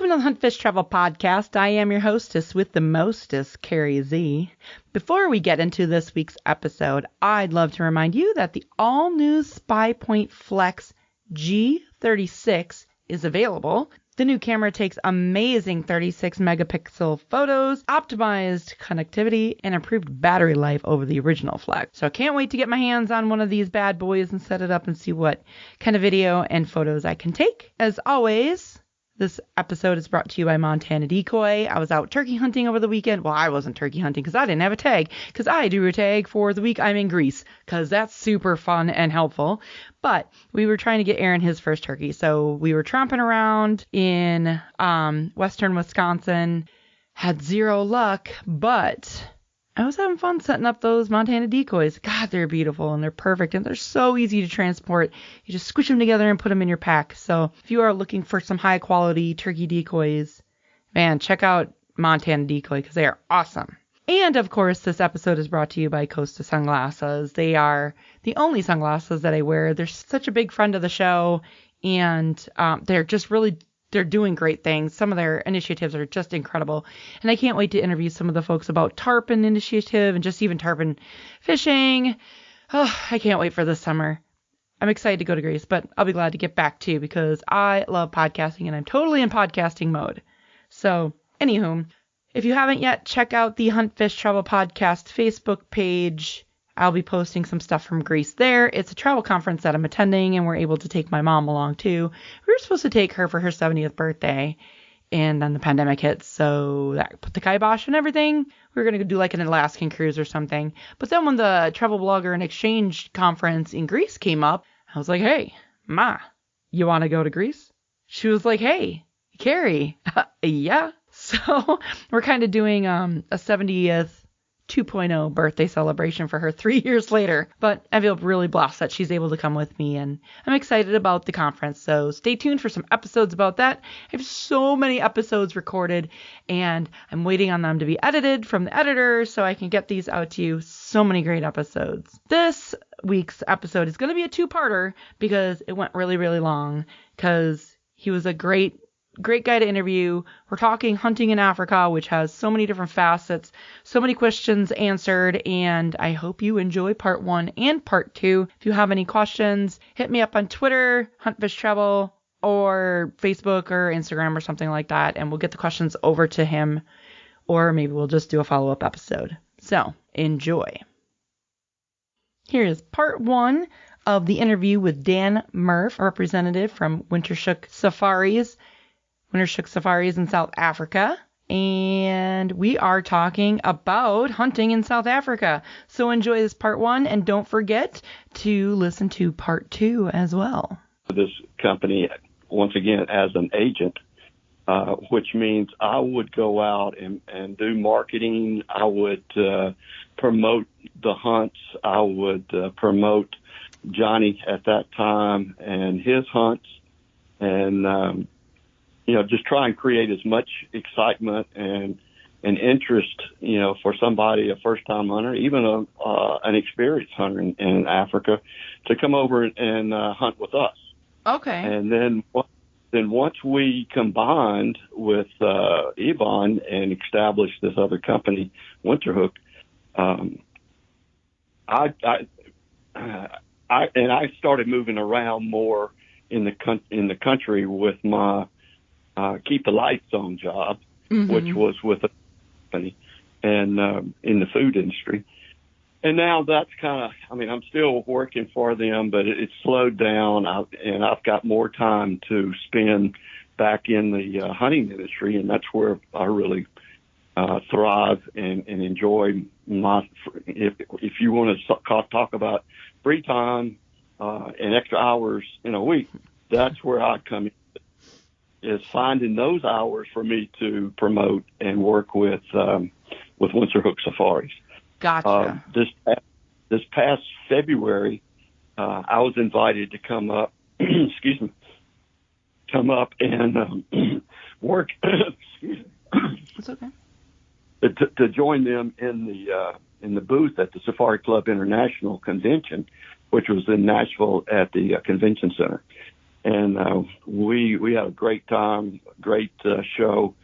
Welcome to the Hunt Fish Travel Podcast. I am your hostess with the mostest, Carrie Z. Before we get into this week's episode, I'd love to remind you that the all-new SpyPoint Flex G36 is available. The new camera takes amazing 36 megapixel photos, optimized connectivity, and improved battery life over the original Flex. So I can't wait to get my hands on one of these bad boys and set it up and see what kind of video and photos I can take. As always, this episode is brought to you by Montana Decoy. I was out turkey hunting over the weekend. Well, I wasn't turkey hunting because I didn't have a tag, because I do a tag for the week I'm in Greece, because that's super fun and helpful. But we were trying to get Aaron his first turkey. So we were tromping around in western Wisconsin, had zero luck, but I was having fun setting up those Montana decoys. God, they're beautiful and they're perfect and they're so easy to transport. You just squish them together and put them in your pack. So if you are looking for some high quality turkey decoys, man, check out Montana Decoy because they are awesome. And of course, this episode is brought to you by Costa Sunglasses. They are the only sunglasses that I wear. They're such a big friend of the show, and they're doing great things. Some of their initiatives are just incredible. And I can't wait to interview some of the folks about tarpon initiative and just even tarpon fishing. Oh, I can't wait for this summer. I'm excited to go to Greece, but I'll be glad to get back too because I love podcasting and I'm totally in podcasting mode. So, anywho, if you haven't yet, check out the Hunt Fish Travel Podcast Facebook page. I'll be posting some stuff from Greece there. It's a travel conference that I'm attending, and we're able to take my mom along too. We were supposed to take her for her 70th birthday, and then the pandemic hit, so that put the kibosh and everything. We were going to do like an Alaskan cruise or something. But then when the Travel Blogger and Exchange conference in Greece came up, I was like, hey, Ma, you want to go to Greece? She was like, hey, Carrie, yeah. So we're kind of doing a 70th 2.0 birthday celebration for her 3 years later. But I feel really blessed that she's able to come with me, and I'm excited about the conference. So stay tuned for some episodes about that. I have so many episodes recorded, and I'm waiting on them to be edited from the editor so I can get these out to you. So many great episodes. This week's episode is going to be a two-parter because it went really, really long because he was a great guy to interview. We're talking hunting in Africa, which has so many different facets, so many questions answered, and I hope you enjoy part 1 and part 2. If you have any questions, hit me up on Twitter, HuntFishTravel, or Facebook or Instagram or something like that, and we'll get the questions over to him, or maybe we'll just do a follow-up episode. So, enjoy. Here is part 1 of the interview with Dan Murff, a representative from Wintershoek Safaris in South Africa, and we are talking about hunting in South Africa. So enjoy this part 1, and don't forget to listen to part 2 as well. This company, once again, as an agent, which means I would go out and do marketing. I would promote the hunts. I would promote Johnny at that time and his hunts, and just try and create as much excitement and interest, for somebody, a first-time hunter, even an experienced hunter in Africa, to come over and hunt with us. Okay. And then once we combined with Yvonne and established this other company, Wintershoek, I started moving around more in the country with my keep the lights on job, which was with a company and in the food industry. And now that's I'm still working for them, but it's slowed down, and I've got more time to spend back in the hunting industry, and that's where I really thrive and enjoy my. If you want to talk about free time and extra hours in a week, that's where I come in. Is finding those hours for me to promote and work with Wintershoek Safaris. Gotcha. This past February, I was invited to come up. Come up and work. Excuse me. It's okay. To join them in the booth at the Safari Club International Convention, which was in Nashville at the convention center. And we had a great time, great show.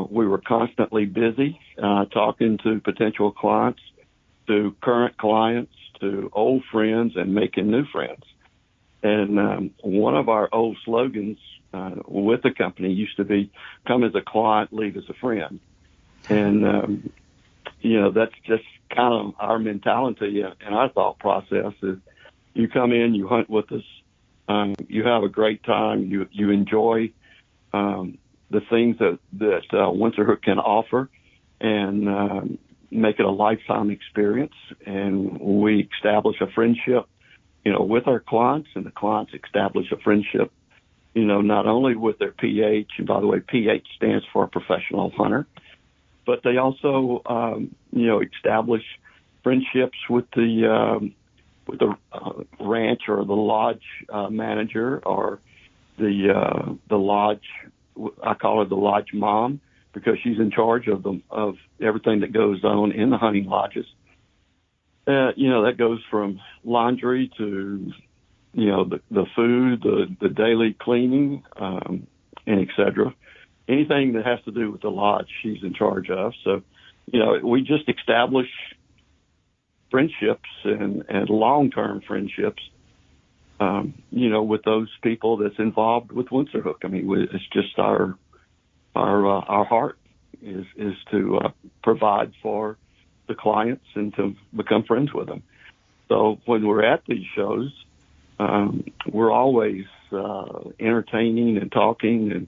We were constantly busy talking to potential clients, to current clients, to old friends, and making new friends. And one of our old slogans with the company used to be, come as a client, leave as a friend. And, that's just kind of our mentality and our thought process is you come in, you hunt with us, you have a great time, you enjoy the things that Wintershoek can offer, and make it a lifetime experience. And we establish a friendship, with our clients, and the clients establish a friendship, not only with their PH, and by the way, PH stands for professional hunter, but they also, establish friendships with the ranch or the lodge manager, or the lodge. I call her the lodge mom, because she's in charge of everything that goes on in the hunting lodges. That goes from laundry to, the food, the daily cleaning, and et cetera. Anything that has to do with the lodge, she's in charge of. So, we just establish friendships and long-term friendships, with those people that's involved with Wintershoek. I mean, it's just our heart is to provide for the clients and to become friends with them. So when we're at these shows, we're always entertaining and talking and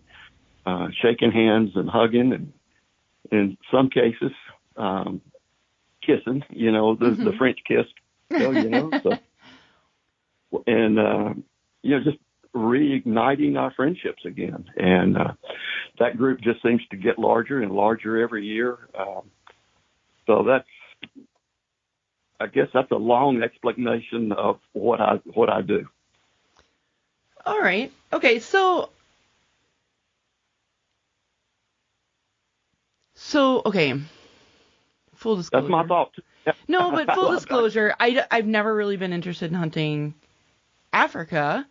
shaking hands and hugging, and in some cases kissing. The French kiss. So, and just reigniting our friendships again. And that group just seems to get larger and larger every year. So I guess that's a long explanation of what I do. All right. Okay. So okay. Full disclosure. That's my thought. No, but full disclosure, I've never really been interested in hunting Africa.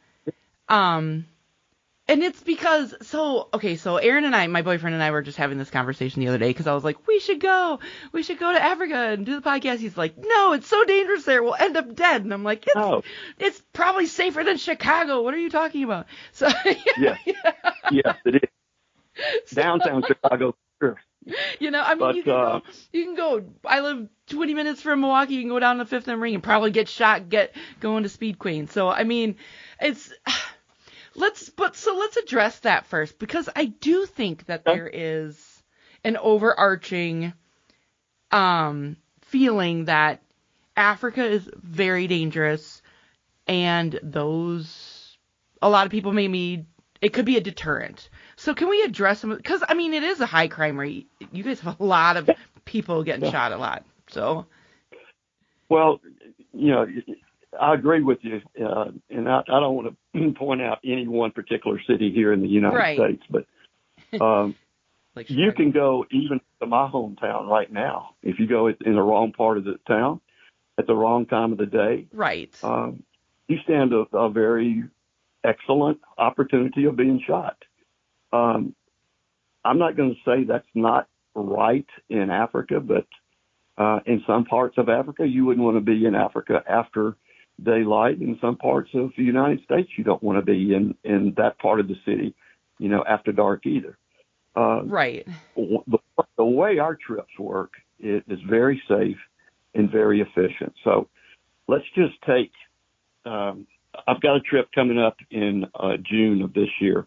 And it's because, so Aaron and I, my boyfriend and I, were just having this conversation the other day, because I was like, we should go to Africa and do the podcast. He's like, no, it's so dangerous there, we'll end up dead. And I'm like, it's probably safer than Chicago. What are you talking about? So yes, it is. Downtown Chicago, sure. You can go. I live 20 minutes from Milwaukee. You can go down to Fifth and Ring and probably get shot, going to Speed Queen. So I mean, it's. Let's address that first, because I do think that there is an overarching feeling that Africa is very dangerous, and a lot of people it could be a deterrent. So can we address them? Because I mean, it is a high crime rate. You guys have a lot of people getting shot a lot. So. Well, I agree with you, and I don't want to point out any one particular city here in the United States, but like you can go even to my hometown right now. If you go in the wrong part of the town at the wrong time of the day, right, you stand a very excellent opportunity of being shot. I'm not going to say that's not right in Africa, but in some parts of Africa, you wouldn't want to be in Africa after daylight. In some parts of the United States, you don't want to be in that part of the city, after dark either. Right. The way our trips work is very safe and very efficient. So let's just take, I've got a trip coming up in June of this year,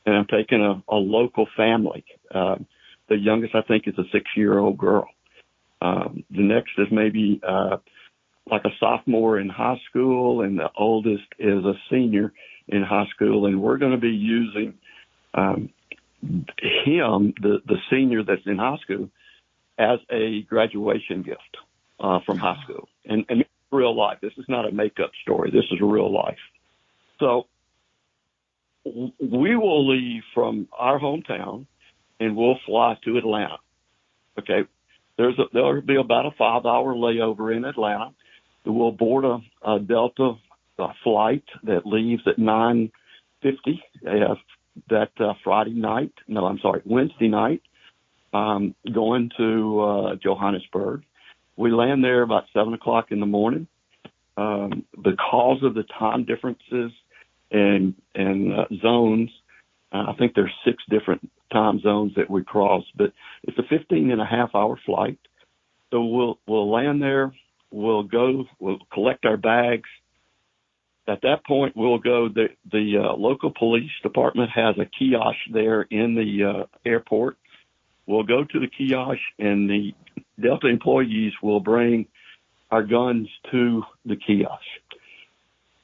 and I'm taking a local family. The youngest, I think, is a 6-year-old girl. The next is maybe like a sophomore in high school, and the oldest is a senior in high school. And we're going to be using him, the senior that's in high school, as a graduation gift from high school. And it's real life. This is not a makeup story. This is real life. So we will leave from our hometown and we'll fly to Atlanta. Okay. There'll be about a 5-hour layover in Atlanta. We'll board a Delta flight that leaves at 9 50 Wednesday night, going to Johannesburg. We land there about 7 o'clock in the morning. Because of the time differences and zones, I think there's 6 different time zones that we cross, but it's a 15-and-a-half-hour flight. So we'll land there. We'll collect our bags. At that point, we'll go. The local police department has a kiosk there in the airport. We'll go to the kiosk, and the Delta employees will bring our guns to the kiosk.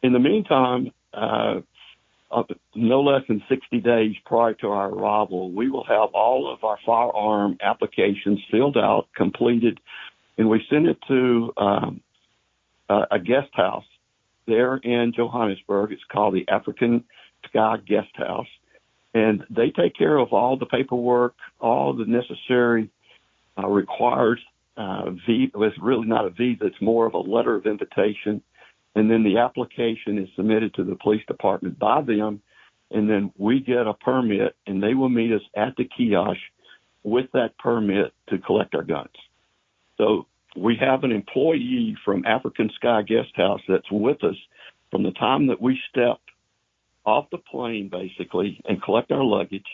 In the meantime, no less than 60 days prior to our arrival, we will have all of our firearm applications filled out, completed, and we send it to a guest house there in Johannesburg. It's called the African Sky Guest House, and they take care of all the paperwork, all the necessary required visa. It's really not a visa. It's more of a letter of invitation. And then the application is submitted to the police department by them, and then we get a permit, and they will meet us at the kiosk with that permit to collect our guns. So we have an employee from African Sky Guest House that's with us from the time that we step off the plane, basically, and collect our luggage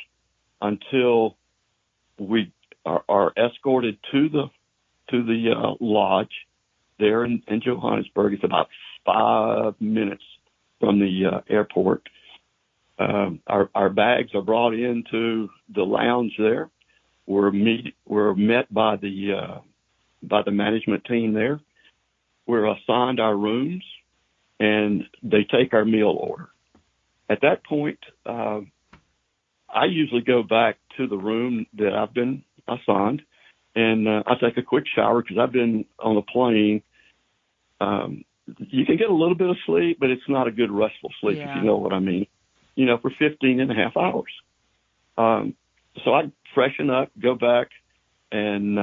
until we are escorted to the lodge there in Johannesburg. It's about 5 minutes from the airport. Our bags are brought into the lounge there. We're met by the management team there. We're assigned our rooms, and they take our meal order. At that point, I usually go back to the room that I've been assigned, and I take a quick shower because I've been on a plane. You can get a little bit of sleep, but it's not a good restful sleep, if you know what I mean, for 15-and-a-half hours. So I freshen up, go back, and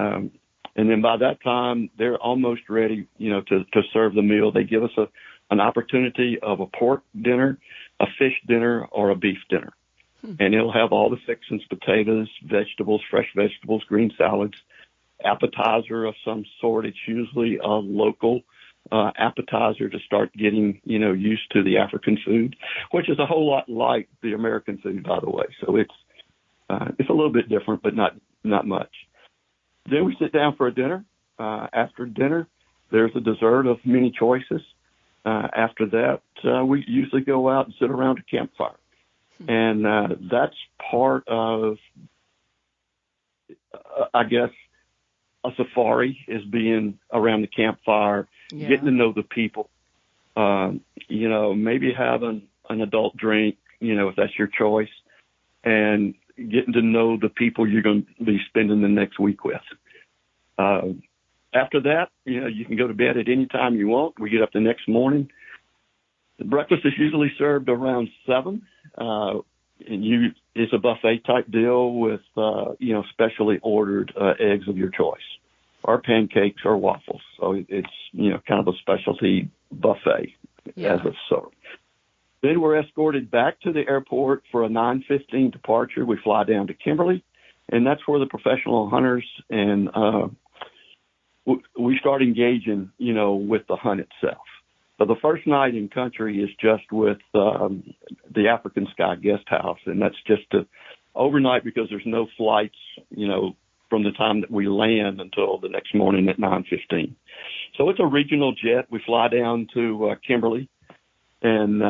then by that time, they're almost ready, to serve the meal. They give us an opportunity of a pork dinner, a fish dinner, or a beef dinner. And it'll have all the fixings, potatoes, vegetables, fresh vegetables, green salads, appetizer of some sort. It's usually a local appetizer to start getting, used to the African food, which is a whole lot like the American food, by the way. So it's a little bit different, but not much. Then we sit down for a dinner. After dinner, there's a dessert of many choices. After that, we usually go out and sit around a campfire. And that's part of, I guess, a safari is being around the campfire, getting to know the people, maybe having an adult drink, if that's your choice, and getting to know the people you're going to be spending the next week with. After that, you can go to bed at any time you want. We get up the next morning. The breakfast is usually served around 7. It's a buffet type deal with, specially ordered eggs of your choice, or pancakes or waffles. So it's, kind of a specialty buffet as it's served. Then we're escorted back to the airport for a 9:15 departure. We fly down to Kimberley, and that's where the professional hunters and we start engaging, with the hunt itself. So the first night in country is just with the African Sky Guest House, and that's just overnight because there's no flights, from the time that we land until the next morning at 9:15. So it's a regional jet. We fly down to Kimberley, and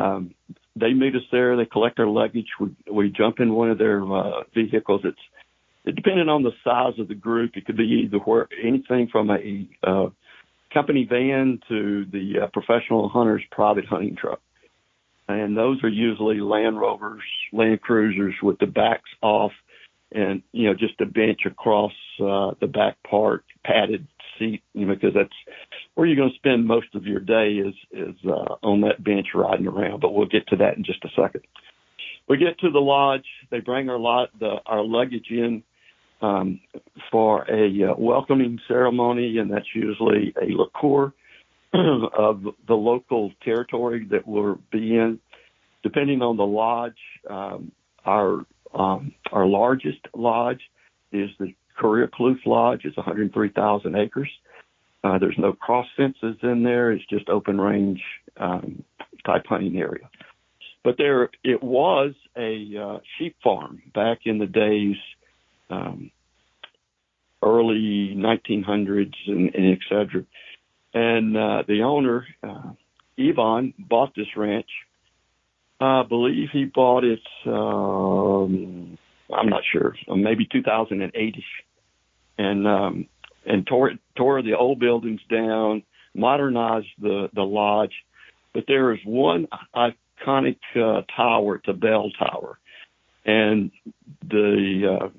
they meet us there. They collect our luggage. We jump in one of their vehicles. It depending on the size of the group, it could be anything from a company van to the professional hunter's private hunting truck. And those are usually Land Rovers, Land Cruisers with the backs off and, just a bench across the back part, padded seat, because that's where you're going to spend most of your day is on that bench riding around. But we'll get to that in just a second. We get to the lodge. They bring our luggage in for a welcoming ceremony, and that's usually a liqueur of the local territory that we'll be in. depending on the lodge, our largest lodge is the Career Kloof Lodge. It's 103,000 acres. There's no cross fences in there. It's just open range type hunting area. But it was a sheep farm back in the days, early 1900s and et cetera. And the owner, Yvonne, bought this ranch. I believe he bought it, I'm not sure, maybe 2008-ish. And tore the old buildings down, modernized the lodge. But there is one iconic tower, it's a bell tower. And the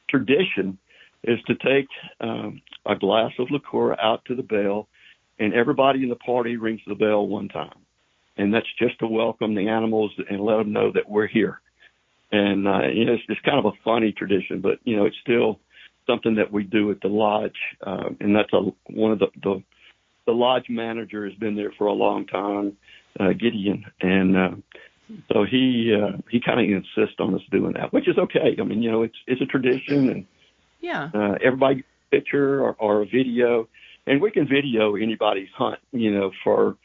tradition is to take a glass of liqueur out to the bell, and everybody in the party rings the bell one time. And that's just to welcome the animals and let them know that we're here. And, it's kind of a funny tradition, but, it's still something that we do at the lodge. And that's one of the lodge manager has been there for a long time, Gideon. And so he kind of insists on us doing that, which is okay. I mean, it's a tradition, and yeah, everybody gets a picture or a video, and we can video anybody's hunt, for,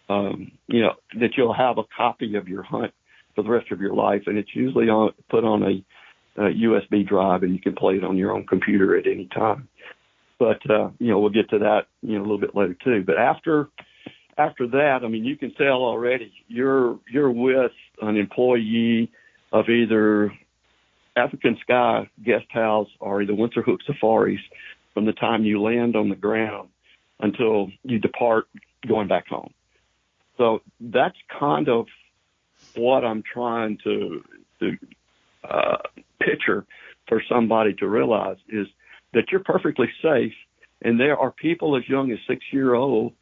that you'll have a copy of your hunt for the rest of your life. And it's usually put on a USB drive, and you can play it on your own computer at any time. But, we'll get to that, a little bit later too. But after that, I mean, you can tell already you're with an employee of either African Sky Guest House or the Wintershoek Safaris from the time you land on the ground until you depart going back home. So that's kind of what I'm trying to picture for somebody to realize, is that you're perfectly safe, and there are people as young as 6-year-old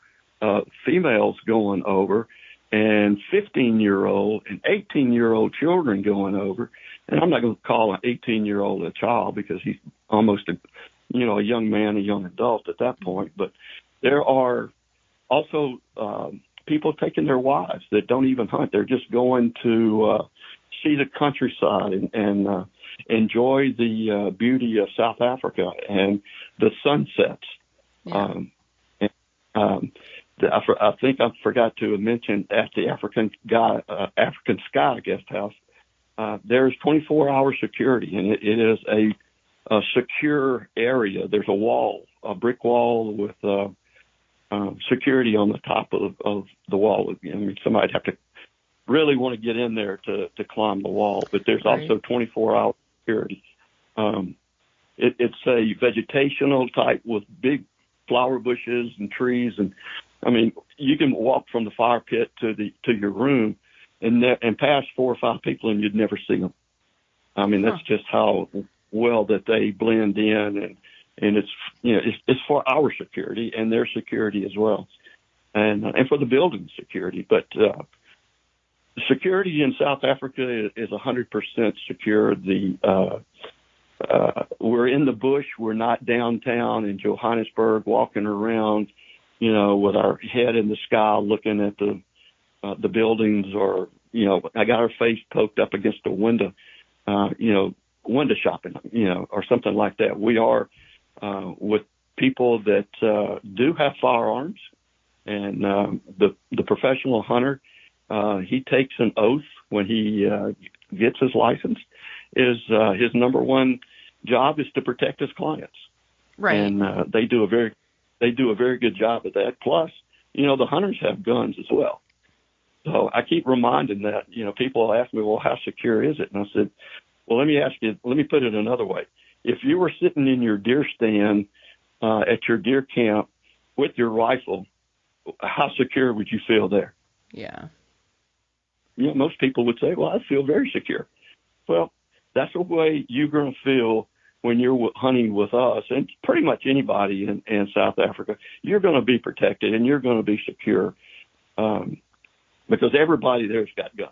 females going over, and 15-year-old and 18-year-old children going over. And I'm not going to call an 18-year-old a child, because he's almost a young man, a young adult at that point. But there are also people taking their wives that don't even hunt. They're just going to see the countryside and enjoy the beauty of South Africa and the sunsets. Yeah. I think I forgot to mention at the African Sky Guest House, there's 24-hour security, and it is a secure area. There's a brick wall with security on the top of the wall. I mean, somebody'd have to really want to get in there to climb the wall, but there's also 24-hour security. It's a vegetational type with big flower bushes and trees, and I mean, you can walk from the fire pit to your room and pass 4 or 5 people, and you'd never see them. I mean, that's just how well that they blend in, and it's for our security and their security as well, and for the building security. But security in South Africa is 100% secure. We're in the bush. We're not downtown in Johannesburg walking around, with our head in the sky looking at the buildings, or, I got our face poked up against a window, window shopping, or something like that. We are with people that do have firearms, and the professional hunter, he takes an oath when he gets his license. His number one job is to protect his clients, right? And they do a very good job of that. Plus, the hunters have guns as well. So I keep reminding that. People ask me, well, how secure is it? And I said, well, let me put it another way. If you were sitting in your deer stand at your deer camp with your rifle, how secure would you feel there? Yeah. Most people would say, well, I feel very secure. Well, that's the way you're going to feel when you're hunting with us, and pretty much anybody in South Africa. You're going to be protected, and you're going to be secure, because everybody there's got guns.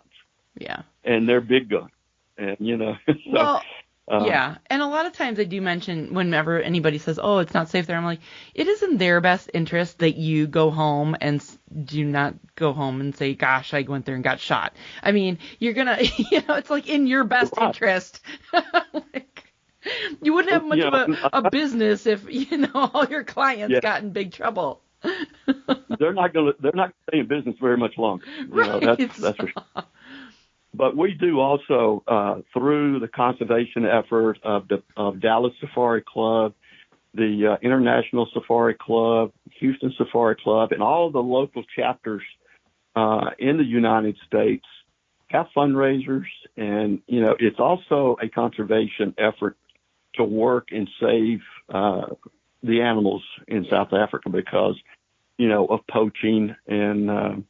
Yeah. And they're big guns. And, so, well, Yeah, and a lot of times I do mention whenever anybody says, "Oh, it's not safe there," I'm like, it is in their best interest that you go home and do not go home and say, "Gosh, I went there and got shot." I mean, you're gonna, it's like in your best interest. Like, you wouldn't have much of a business if all your clients got in big trouble. They're not gonna stay in business very much longer. Right. That's for sure. But we do also, through the conservation effort of Dallas Safari Club, the International Safari Club, Houston Safari Club, and all the local chapters in the United States have fundraisers. And, it's also a conservation effort to work and save the animals in South Africa because, of poaching and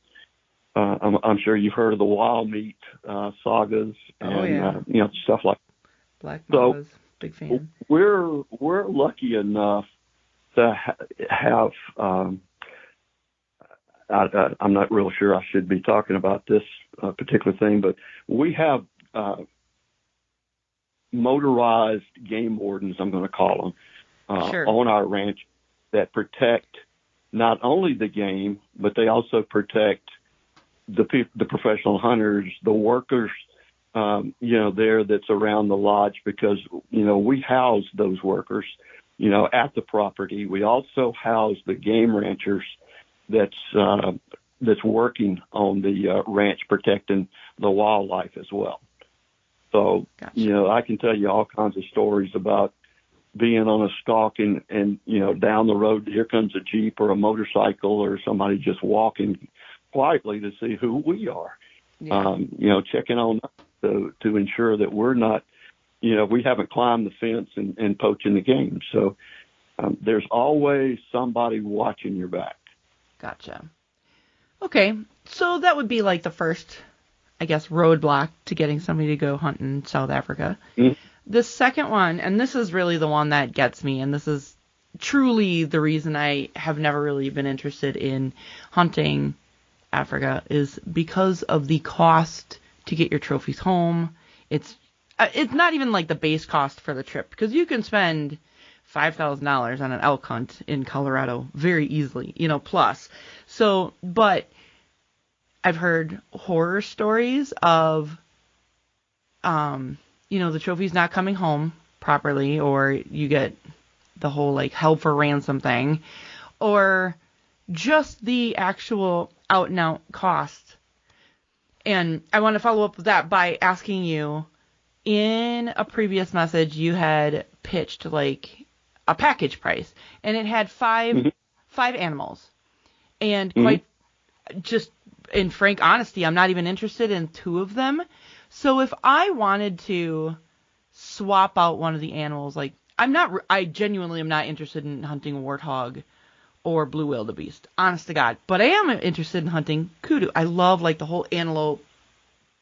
I'm sure you've heard of the wild meat sagas and stuff like that. Black Mambas, big fan. We're lucky enough to have. I'm not real sure I should be talking about this particular thing, but we have motorized game wardens, I'm going to call them, on our ranch that protect not only the game, but they also protect the professional hunters, the workers, there that's around the lodge because, we house those workers, at the property. We also house the game ranchers that's working on the ranch protecting the wildlife as well. So, gotcha. I can tell you all kinds of stories about being on a stalk and down the road, here comes a Jeep or a motorcycle or somebody just walking quietly to see who we are, checking on us to ensure that we're not, we haven't climbed the fence and poaching the game. So there's always somebody watching your back. Gotcha. Okay, so that would be like the first, I guess, roadblock to getting somebody to go hunt in South Africa. Mm-hmm. The second one, and this is really the one that gets me, and this is truly the reason I have never really been interested in hunting Africa, is because of the cost to get your trophies home. It's not even like the base cost for the trip, because you can spend $5,000 on an elk hunt in Colorado very easily, plus. So, but I've heard horror stories of, the trophies not coming home properly, or you get the whole like held for ransom thing, or just the actual out and out cost. And I want to follow up with that by asking you, in a previous message, you had pitched like a package price, and it had five animals, and quite just in frank honesty, I'm not even interested in 2 of them. So if I wanted to swap out one of the animals, like I genuinely am not interested in hunting warthog or blue wildebeest, honest to God. But I am interested in hunting kudu. I love like the whole antelope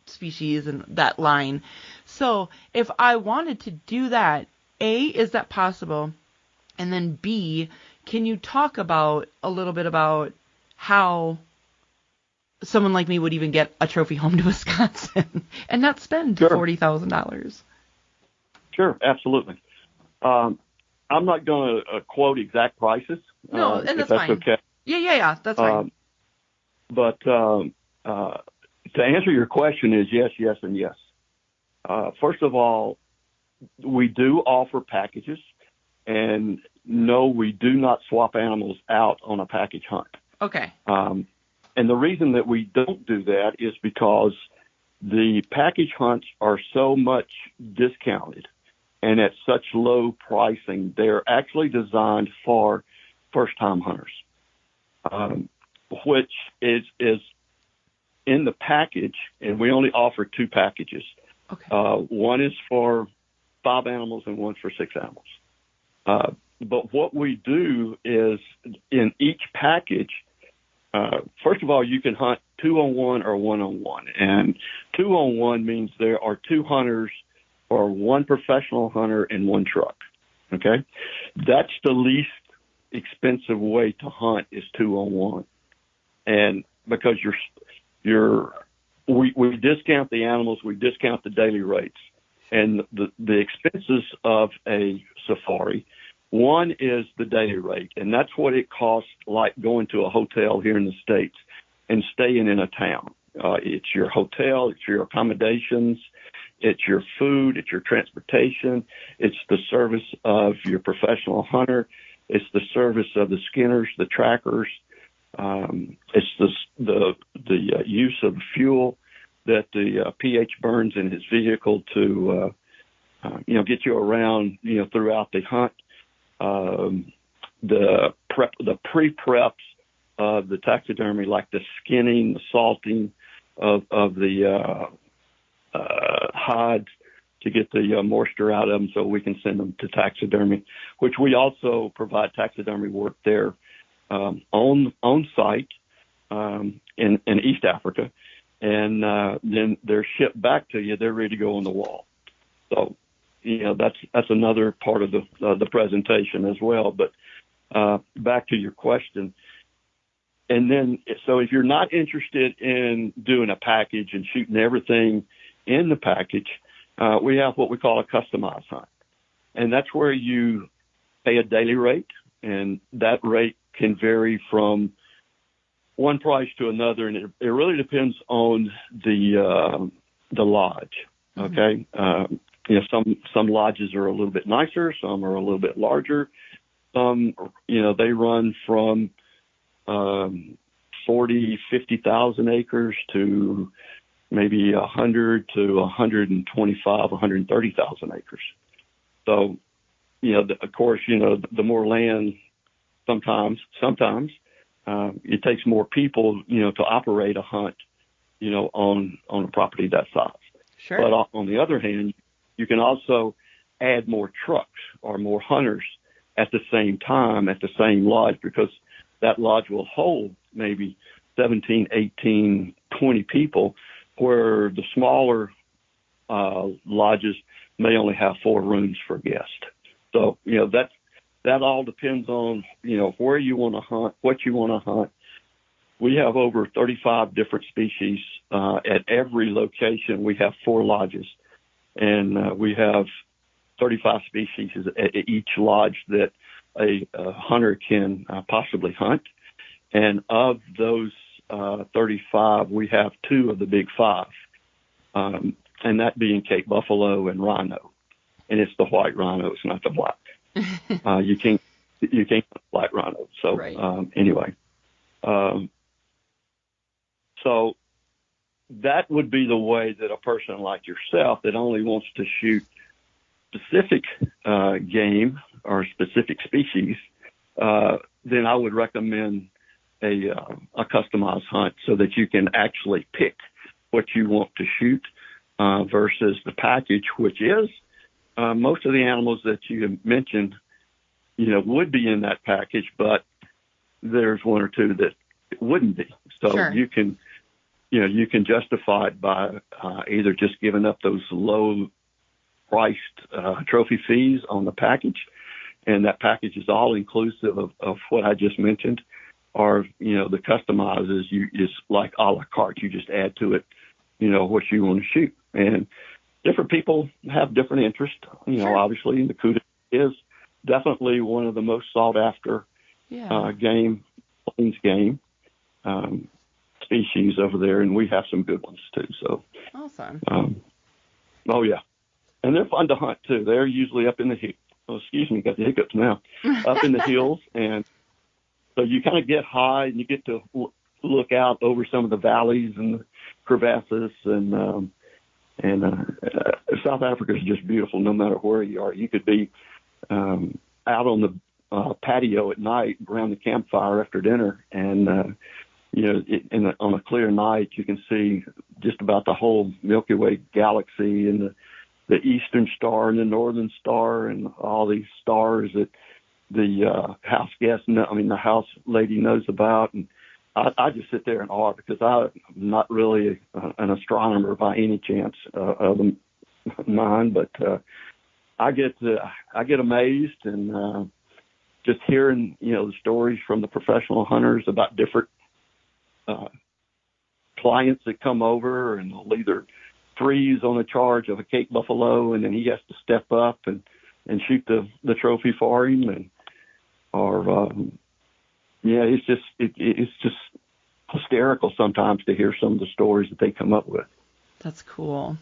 species and that line. So if I wanted to do that, A, is that possible? And then B, can you talk a little bit about how someone like me would even get a trophy home to Wisconsin and not spend $40,000? Sure, absolutely. I'm not going to quote exact prices. No, and that's fine. Okay. Yeah, that's fine. But to answer your question is yes, and yes. First of all, we do offer packages, and no, we do not swap animals out on a package hunt. Okay. And the reason that we don't do that is because the package hunts are so much discounted and at such low pricing. They're actually designed for first-time hunters, which is in the package, and we only offer 2 packages. Okay. One is for 5 animals and one for 6 animals. But what we do is in each package, first of all, you can hunt 2-on-1 or 1-on-1. And 2-on-1 means there are 2 hunters or 1 professional hunter and 1 truck. Okay? That's the least expensive way to hunt is 2-on-1. And because we discount the animals, we discount the daily rates. And the expenses of a safari, one is the daily rate, and that's what it costs, like going to a hotel here in the States and staying in a town. It's your hotel, it's your accommodations, it's your food, it's your transportation, it's the service of your professional hunter, it's the service of the skinners, the trackers, it's the use of fuel that the PH burns in his vehicle to get you around throughout the hunt. The pre-preps of the taxidermy, like the skinning, the salting of the hides to get the moisture out of them so we can send them to taxidermy, which we also provide taxidermy work there on site in East Africa. And then they're shipped back to you. They're ready to go on the wall. So, that's another part of the presentation as well. But back to your question. And then, so if you're not interested in doing a package and shooting everything in the package, we have what we call a customized hunt. And that's where you pay a daily rate, and that rate can vary from one price to another, and it really depends on the lodge. Okay, some lodges are a little bit nicer, some are a little bit larger. Some, they run from 40, 50,000 acres to maybe 100 to 125, 130,000 acres. So, of course, the more land, sometimes. It takes more people, to operate a hunt, on a property that size. Sure. But on the other hand, you can also add more trucks or more hunters at the same time at the same lodge, because that lodge will hold maybe 17, 18, 20 people, where the smaller lodges may only have 4 rooms for guests. So, that all depends on, where you want to hunt, what you want to hunt. We have over 35 different species. At every location, we have 4 lodges, and we have 35 species at each lodge that a hunter can possibly hunt. And of those 35, we have 2 of the big 5, and that being Cape buffalo and rhino. And it's the white rhino, it's not the black. You can't hunt black rhino. So right. Anyway, so that would be the way that a person like yourself that only wants to shoot specific game or specific species, then I would recommend a customized hunt so that you can actually pick what you want to shoot versus the package, which is most of the animals that you mentioned, would be in that package, but there's 1 or 2 that it wouldn't be. So sure. You can justify it by either just giving up those low priced trophy fees on the package, and that package is all inclusive of what I just mentioned, or the customizes is like a la carte. You just add to it, what you want to shoot, and different people have different interests. Sure. Obviously, the kudu is definitely one of the most sought after game species over there, and we have some good ones too. So awesome. Oh yeah, and they're fun to hunt too. They're usually up in the got the hiccups now. Up in the hills, and so you kind of get high and you get to look out over some of the valleys and the crevasses, and South Africa is just beautiful no matter where you are. You could be out on the patio at night around the campfire after dinner, and on a clear night you can see just about the whole Milky Way galaxy, and the Eastern Star and the Northern Star and all these stars that the the house lady knows about. And I just sit there in awe, because I'm not really an astronomer by any chance of mine, but I get amazed, and just hearing the stories from the professional hunters about different clients that come over, and they'll either threes on a charge of a Cape buffalo, and then he has to step up and shoot the trophy for him, it's just hysterical sometimes to hear some of the stories that they come up with. That's cool.